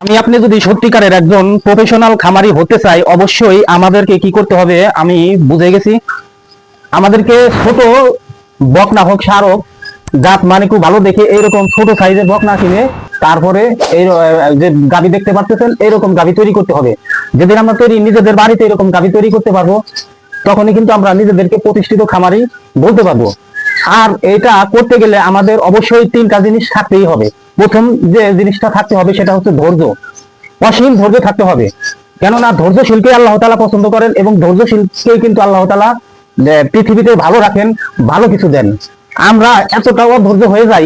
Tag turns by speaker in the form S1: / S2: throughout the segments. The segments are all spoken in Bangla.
S1: আপনি যদি সত্যিকারের একজন প্রফেশনাল খামারি হতে চাই, অবশ্যই আমাদেরকে কি করতে হবে আমি বুঝে গেছি। আমাদেরকে ছোট বকনা হোক সার হোক, জাত মানে খুব ভালো দেখে এইরকম ছোট সাইজের বকনা কিনে তারপরে এই যে গাভী দেখতে পাচ্ছেন এরকম গাভী তৈরি করতে হবে। যেদিন আমরা নিজেদের বাড়িতে এরকম গাভী তৈরি করতে পারবো, তখনই কিন্তু আমরা নিজেদেরকে প্রতিষ্ঠিত খামারি বলতে পারবো। আর এটা করতে গেলে আমাদের অবশ্যই তিনটা জিনিস থাকতেই হবে। প্রথম যে জিনিসটা থাকতে হবে সেটা হচ্ছে ধৈর্য। অসীম ধৈর্য থাকতে হবে, কেননা ধৈর্যশীলকে আল্লাহ তাআলা পছন্দ করেন এবং ধৈর্যশীলকেই কিন্তু আল্লাহ তাআলা পৃথিবীতে ভালো রাখেন, ভালো কিছু দেন। আমরা এতটাও ধৈর্য হয়ে যাই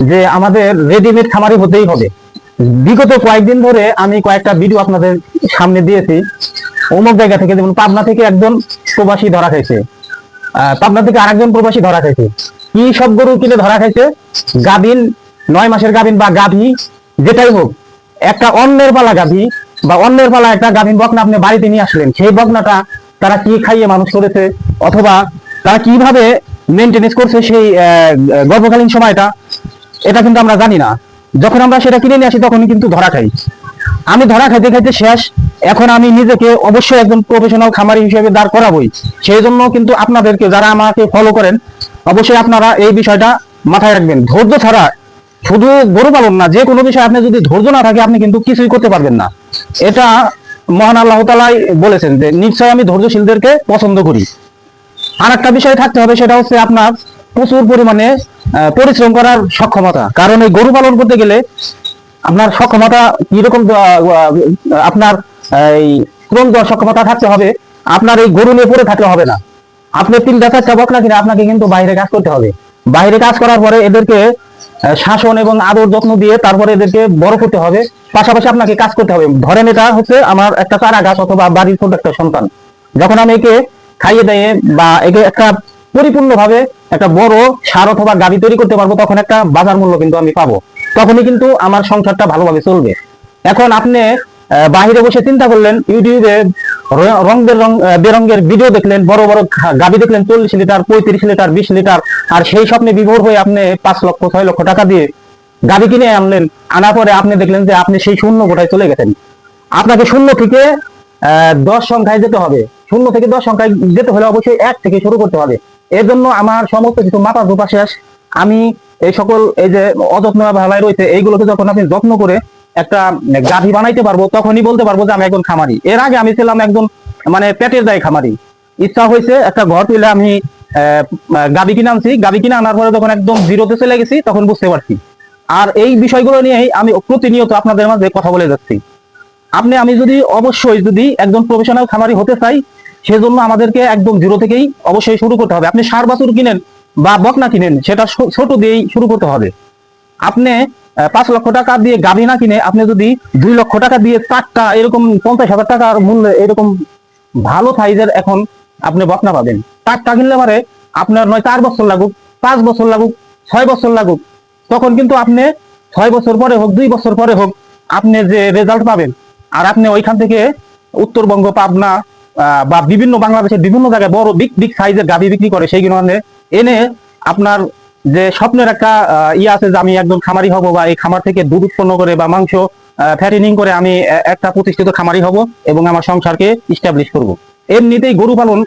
S1: যে আমাদের রেডিমেড খামারি হতেই হবে। বিগত কয়েকদিন ধরে আমি কয়েকটা ভিডিও আপনাদের সামনে দিয়েছি। অমুক জায়গা থেকে, যেমন পাবনা থেকে একজন প্রবাসী ধরা খাইছে, পাবনা থেকে আরেকজন প্রবাসী ধরা খাইছে। কি সব গরু কিনে ধরা খাইছে? গাভীন, 9 মাসের গাভীন বা গাভী যেটাই হোক, একটা অন্যের পালা গাভী বা অন্যের পালা একটা গাভীন বকনা আপনি বাড়িতে নিয়ে আসলেন। সেই বকনাটা তারা কি খাইয়ে মানুষ করেছে, অথবা তারা কিভাবে মেনটেনেন্স করছে সেই গর্ভকালীন সময়টা, এটা কিন্তু আমরা জানি না। যখন আমরা সেটা কিনে নিয়ে আসি তখনই কিন্তু ধরা খাই। আমি ধরা খাইতে খাইতে শেষ। এখন আমি নিজেকে অবশ্যই একজন প্রফেশনাল খামারি হিসেবে দাঁড় করাবই। সেই জন্য কিন্তু আপনাদেরকে, যারা আমাকে ফলো করেন, অবশ্যই আপনারা এই বিষয়টা মাথায় রাখবেন। ধৈর্য ছাড়া শুধু গরু পালন না, যে কোনো বিষয় আপনি যদি ধৈর্য না থাকে আপনি কিন্তু কিছুই করতে পারবেন না। এটা মহান আল্লাহ তাআলাই বলেছেন যে নিশ্চয় আমি ধৈর্যশীলদেরকে পছন্দ করি। আর একটা বিষয় থাকতে হবে, সেটা হচ্ছে আপনার প্রচুর পরিমাণে পরিশ্রম করার সক্ষমতা। কারণ এই গরু পালন করতে গেলে আপনার সক্ষমতা কিরকম, আপনার এই শ্রম দেওয়ার সক্ষমতা থাকতে হবে। আপনার এই গরু নিয়ে পড়ে থাকলে হবে না। আপনি 3টা 4টা বকনা কিনে আপনাকে কিন্তু বাইরে কাজ করতে হবে। বাইরে কাজ করার পরে এদেরকে শাসন এবং আদর যত্ন দিয়ে তারপরে এদেরকে বড় করতে হবে। পাশাপাশি আপনাকে কাজ করতে হবে। ধরেন এটা হচ্ছে আমার একটা চারা গাছ অথবা বাড়ির ছোট একটা সন্তান। যখন আমি একে খাইয়ে দিয়ে বা একে একটা পরিপূর্ণভাবে একটা বড় সার অথবা গাভী তৈরি করতে পারবো, তখন একটা বাজার মূল্য কিন্তু আমি পাবো। তখনই কিন্তু আমার সংসারটা ভালোভাবে চলবে। এখন আপনি বাহিরে বসে চিন্তা করলেন, ইউটিউবে রং বেরঙের ভিডিও দেখলেন, বড় বড় গাভী দেখলেন 40 লিটার, 35 লিটার, 20 লিটার, আর সেই স্বপ্নে বিভোর হয়ে আপনি 5 লক্ষ 6 লক্ষ টাকা দিয়ে গাভী কিনে আনলেন। আনার পরে আপনি দেখলেন যে আপনি সেই শূন্য কোটায় চলে গেছেন। আপনাকে শূন্য থেকে 10 সংখ্যায় যেতে হবে। শূন্য থেকে 10 সংখ্যায় যেতে হলে অবশ্যই 1 থেকে শুরু করতে হবে। এর জন্য আমার সমস্ত কিছু মাথা ধোপা শেষ। আমি এই সকল এই যে অযত্ন ভালাই রয়েছে, এইগুলোকে যখন আপনি যত্ন করে একটা গাভী বানাইতে পারবো, তখনই বলতে পারবো যে আমি একজন খামারি। এর আগে আমি ছিলাম একজন মানে পেটের দায় খামারি। ইচ্ছা হয়েছে একটা ঘর তুলে আমি গাভী কিনে আনছি। গাভী কিনে আনার পরে যখন একদম জিরোতে চলে গেছি তখন বুঝতে পারছি। আর এই বিষয়গুলো নিয়েই আমি প্রতিনিয়ত আপনাদের মাঝে কথা বলে যাচ্ছি। আমি যদি অবশ্যই যদি একজন প্রফেশনাল খামারি হতে চাই, সেজন্য আমাদেরকে একদম জিরো থেকেই অবশ্যই শুরু করতে হবে। আপনি ষাঁড় বাছুর কিনেন বা বকনা কিনেন, সেটা ছোট দিয়েই শুরু করতে হবে। আপনি 5 লক্ষ টাকা দিয়ে গাভী না কিনে আপনি যদি 2 লক্ষ টাকা দিয়ে 4টা এরকম 50,000 টাকার মূল্যে এরকম ভালো সাইজের এখন আপনি বকনা পাবেন। 4টা কিনলে পারে আপনার নয় 4 বছর লাগুক, 5 বছর লাগুক, 6 বছর লাগুক, তখন কিন্তু আপনি 6 বছর পরে হোক, 2 বছর পরে হোক, আপনি যে রেজাল্ট পাবেন, আর আপনি ওইখান থেকে উত্তরবঙ্গ, পাবনা বা বিভিন্ন বাংলাদেশের বিভিন্ন জায়গায় বড় বিগ বিগ সাইজের গাভী বিক্রি করে, সেইগুলো এনে আপনার যে স্বপ্নের একটা ইয়ে আছে যে আমি একদম খামারি হব, বা এই খামার থেকে দুধ উৎপন্ন করে বা মাংস ফ্যাটেনিং করে আমি একটা প্রতিষ্ঠিত খামারি হব এবং আমার সংসারকে ইস্টাবলিশ করব। এমনিতেই গরু পালন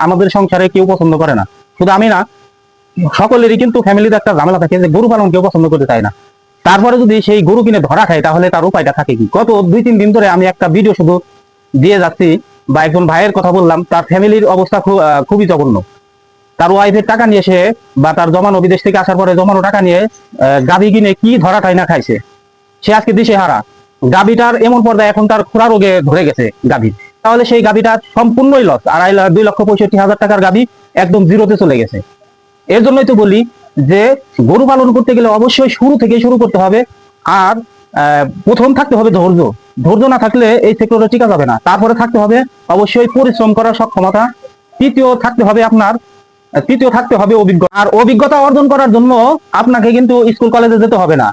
S1: আমাদের সংসারে কেউ পছন্দ করে না। শুধু আমি না, সকলেরই কিন্তু ফ্যামিলিতে একটা ঝামেলা থাকে যে গরু পালন কেউ পছন্দ করতে চায় না। তারপরে যদি সেই গরু কিনে ধরা খায়, তাহলে তার উপায়টা থাকে কি? গত 2-3 দিন ধরে আমি একটা ভিডিও শুধু দিয়ে যাচ্ছি, বা একজন ভাইয়ের কথা বললাম, তার ফ্যামিলির অবস্থা খুবই জঘন্য। তার ওয়াইফের টাকা নিয়ে সে, বা তার জমানো, বিদেশ থেকে আসার পরে জমানো টাকা নিয়ে গাভী কিনে কি ধরা খায় না খাইছে, সে আজকে দিশে হারা। গাভীটার এমন পর্যায়ে এখন তার খুরা রোগে ধরে গেছে গাভী। তাহলে সেই গাভীটা সম্পূর্ণই লস। 2,65,000 টাকার গাভী একদম জিরোতে চলে গেছে। এর জন্যই তো বলি যে গরু পালন করতে গেলে অবশ্যই শুরু থেকে শুরু করতে হবে। আর প্রথম থাকতে হবে ধৈর্য। ধৈর্য না থাকলে এই সেক্টরে টিকা যাবে না। তারপরে থাকতে হবে অবশ্যই পরিশ্রম করার সক্ষমতা। তৃতীয় থাকতে হবে অভিজ্ঞতা। আর অভিজ্ঞতা অর্জন করার জন্য আপনাকে কিন্তু স্কুল কলেজে যেতে হবে না।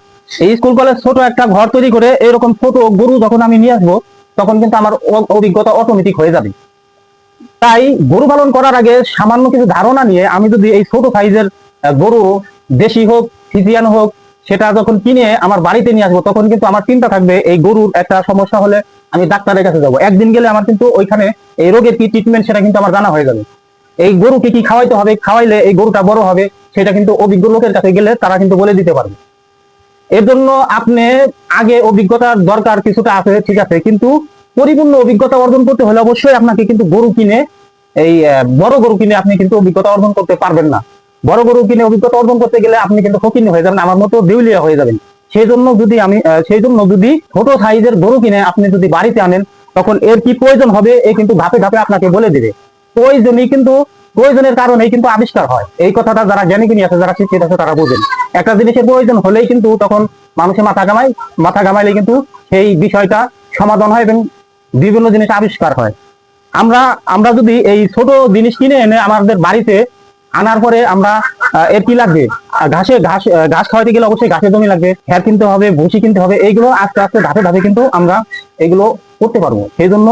S1: এই স্কুল কলেজ ছোট একটা ঘর তৈরি করে এরকম ছোট গরু যখন আমি নিয়ে আসবো, তখন কিন্তু আমার অভিজ্ঞতা অটোমেটিক হয়ে যাবে। তাই গরু পালন করার আগে সামান্য কিছু ধারণা নিয়ে আমি যদি এই ছোট সাইজের গরু, দেশি হোক, ফিজিয়ান হোক, সেটা যখন কিনে আমার বাড়িতে নিয়ে আসবো তখন কিন্তু আমার চিন্তা থাকবে এই গরুর একটা সমস্যা হলে আমি ডাক্তারের কাছে যাবো। একদিন গেলে আমার কিন্তু ওইখানে এই রোগের কি ট্রিটমেন্ট সেটা কিন্তু আমার জানা হয়ে যাবে। এই গরুকে কি খাওয়াইতে হবে, খাওয়াইলে এই গরুটা বড় হবে, সেটা কিন্তু অভিজ্ঞ লোকের কাছে গেলে তারা কিন্তু বলে দিতে পারবে। এর জন্য আপনি আগে অভিজ্ঞতার দরকার কিছুটা আছে, ঠিক আছে, কিন্তু পরিপূর্ণ অভিজ্ঞতা অর্জন করতে হলে অবশ্যই আপনাকে কিন্তু গরু কিনে এই বড় গরু কিনে আপনি কিন্তু অভিজ্ঞতা অর্জন করতে পারবেন না। বড় গরু কিনে অভিজ্ঞতা অর্জন করতে গেলে আপনি কিন্তু ফকিন্নি হয়ে যাবেন, আমার মতো দেউলিয়া হয়ে যাবেন। সেই জন্য যদি ছোট সাইজের গরু কিনে আপনি যদি বাড়িতে আনেন তখন এর কি প্রয়োজন হবে এ কিন্তু ধাপে ধাপে আপনাকে বলে দিবে। প্রয়োজনের কারণেই কিন্তু আবিষ্কার হয়। এই কথাটা যারা জ্ঞানী গুণী আছে, যারা শিক্ষিত আছে তারা বোঝেন। একটা জিনিসের প্রয়োজন হলেই কিন্তু তখন মানুষের মাথা ঘামাইলে কিন্তু সেই বিষয়টা সমাধান হয় এবং বিভিন্ন জিনিস আবিষ্কার হয়। আমরা যদি এই ছোট জিনিস কিনে এনে আমাদের বাড়িতে আনার পরে আমরা এর কি লাগবে, ঘাস খাওয়াইতে গেলে অবশ্যই ঘাসের জমি লাগবে, খ্যার কিনতে হবে, ভুসি কিনতে হবে, এইগুলো আস্তে আস্তে ধাপে ধাপে কিন্তু আমরা এগুলো করতে পারবো। সেই জন্য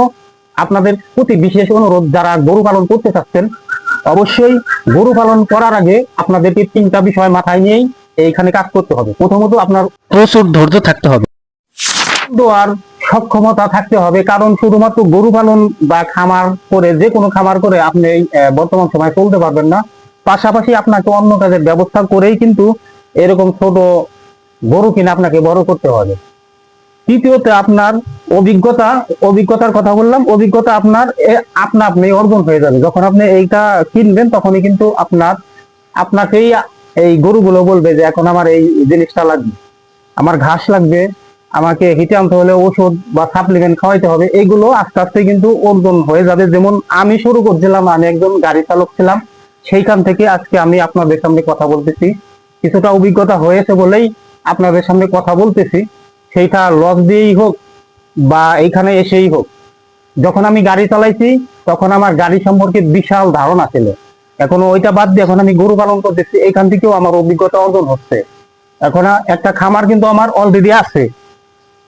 S1: আপনাদের প্রতি বিশেষ অনুরোধ, যারা গরু পালন করতে চাচ্ছেন অবশ্যই গরু পালন করার আগে আপনাদেরকে 3টা বিষয় মাথায় নিয়েই এইখানে কাজ করতে হবে। প্রথমত আপনার প্রচুর ধৈর্য থাকতে হবে আর সক্ষমতা থাকতে হবে, কারণ শুধুমাত্র গরু পালন বা খামার করে, যে কোনো খামার করে আপনি বর্তমান সময় চলতে পারবেন না। পাশাপাশি আপনাকে অন্য কাজের ব্যবস্থা করেই কিন্তু এরকম ছোট গরু কিনে আপনাকে বড় করতে হবে। তৃতীয়ত আপনার অভিজ্ঞতার কথা বললাম, অভিজ্ঞতা আপনি অর্জন হয়ে যাবে। যখন আপনি এইটা কিনবেন তখনই কিন্তু আপনাকেই এই গরুগুলো বলবে যে এখন আমার এই জিনিসটা লাগবে, আমার ঘাস লাগবে, আমাকে হিটে আনতে হলে ওষুধ বা সাপ্লিমেন্ট খাওয়াইতে হবে। এইগুলো আস্তে আস্তে কিন্তু অর্জন হয়ে যাবে। যেমন আমি শুরু করছিলাম, আমি একজন গাড়ি চালক ছিলাম, সেইখান থেকে আজকে আমি আপনাদের সামনে কথা বলতেছি। কিছুটা অভিজ্ঞতা হয়েছে বলেই আপনাদের সামনে কথা বলতেছি। সেইটা লস দিয়েই হোক বা এইখানে এসেই হোক, যখন আমি গাড়ি চালাইছি তখন আমার গাড়ি সম্পর্কে বিশাল ধারণা ছিল। এখন ওইটা বাদ দিয়ে এখন আমি গরু পালন করতেছি, এখান থেকেও আমার অভিজ্ঞতা অর্জন হচ্ছে। এখন একটা খামার কিন্তু আমার অলরেডি আছে,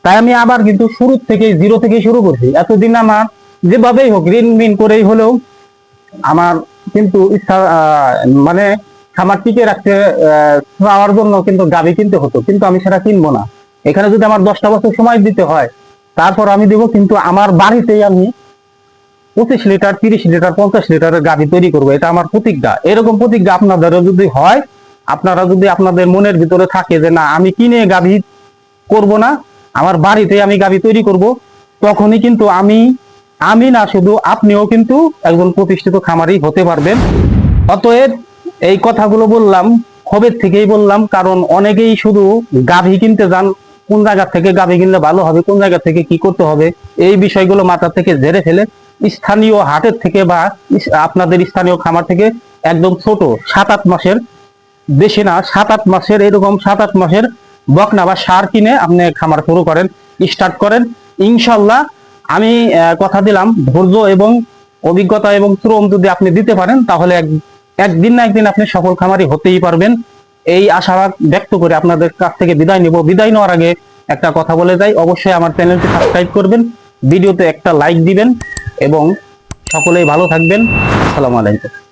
S1: তাই আমি আবার কিন্তু শুরু থেকে জিরো থেকে শুরু করছি। এতদিন আমার যেভাবেই হোক ঋণ মিন করেই হলেও আমার কিন্তু ইচ্ছা মানে খামার টিকে রাখতে চাওয়ার জন্য কিন্তু গাভী কিনতে হতো, কিন্তু আমি সেটা কিনবো না। এখানে যদি আমার 10টা বছর সময় দিতে হয় তারপর আমি দেবো, কিন্তু আমার বাড়িতেই আমি 25 লিটার, 30 লিটার, 50 লিটারের গাভী তৈরি করবো। এটা আমার প্রতিজ্ঞা। এরকম প্রতিজ্ঞা আপনাদেরও যদি হয়, আপনারা যদি আপনাদের মনের ভিতরে থাকে যে না আমি কিনে গাভী করব না, আমার বাড়িতে আমি গাভী তৈরি করব, তখনই কিন্তু আমি না শুধু আপনিও কিন্তু একজন প্রতিষ্ঠিত খামারি হতে পারবেন। অতএব এই কথাগুলো বললাম ক্ষোভের থেকেই বললাম, কারণ অনেকেই শুধু গাভী কিনতে যান, কোন জায়গা থেকে গাভী কিনলে ভালো হবে, কোন জায়গা থেকে কি করতে হবে, এই বিষয়গুলো মাথা থেকে ঝেড়ে ফেলে স্থানীয় হাটের থেকে বা আপনাদের স্থানীয় খামার থেকে একদম ছোট 7-8 মাসের, বেশি না 7-8 মাসের, এরকম 7-8 মাসের বকনা বা ষাঁড় কিনে আপনি খামার শুরু করেন, স্টার্ট করেন। ইনশাল্লাহ আমি কথা দিলাম, ধৈর্য এবং অভিজ্ঞতা এবং শ্রম যদি আপনি দিতে পারেন তাহলে একদিন না একদিন আপনি সফল খামারি হতেই পারবেন। এই আশাবাদ ব্যক্ত করে আপনাদের কাছ থেকে বিদায় নেব। বিদায় নেওয়ার আগে একটা কথা বলে যাই, অবশ্যই আমার চ্যানেলটি সাবস্ক্রাইব করবেন, ভিডিওতে একটা লাইক দিবেন এবং সকলেই ভালো থাকবেন। আসসালামু আলাইকুম।